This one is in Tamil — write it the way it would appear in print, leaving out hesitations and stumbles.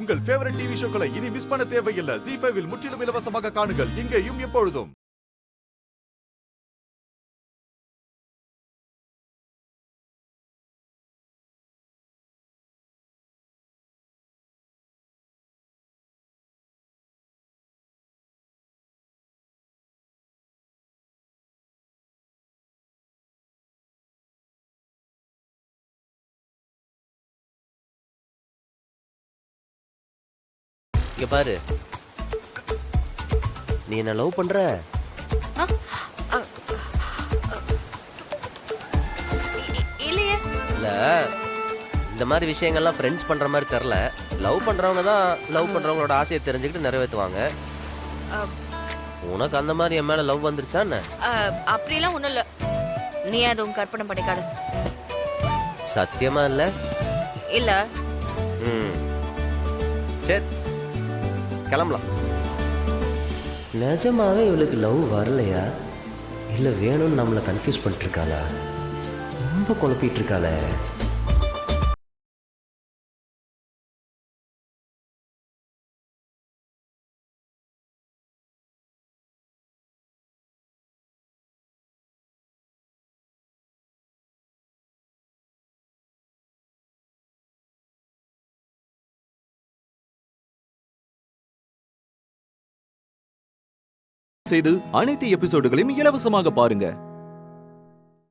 உங்கள் ஃபேவரட் டிவி ஷோக்களை இனி மிஸ் பண்ண தேவையில்லை. ZEE5 இல் முற்றிலும் இலவசமாக காணுங்கள், இங்கேயும் எப்பொழுதும். இங்க பாரு, நீ என்ன லவ் பண்ற? இல்லையே. இல்ல, இந்த மாதிரி விஷயங்கள்லாம் ஃப்ரெண்ட்ஸ் பண்ற மாதிரி தெரியல. லவ் பண்றவங்க தான் லவ் பண்றவங்களோட ஆசையை தெரிஞ்சுக்கிட்டு நிறைவேற்றுவாங்க. உனக்கு அந்த மாதிரி என் மேல லவ் வந்துருச்சா என்ன? அப்படிலாம் ஒண்ணும் இல்ல, நீ அதுவும் கற்பனை பண்ணிக்காத. சத்தியமா இல்ல? இல்ல. சரி, கிளம்பலாம். நிஜமாவே இவளுக்கு லவ் வரலையா, இல்ல வேணும்னு நம்மளை கன்ஃபியூஸ் பண்ணிட்டு இருக்காளா? ரொம்ப குழப்பிட்டு இருக்காளே. செய்து அனைத்து எபிசோடுகளையும் இலவசமாக பாருங்க.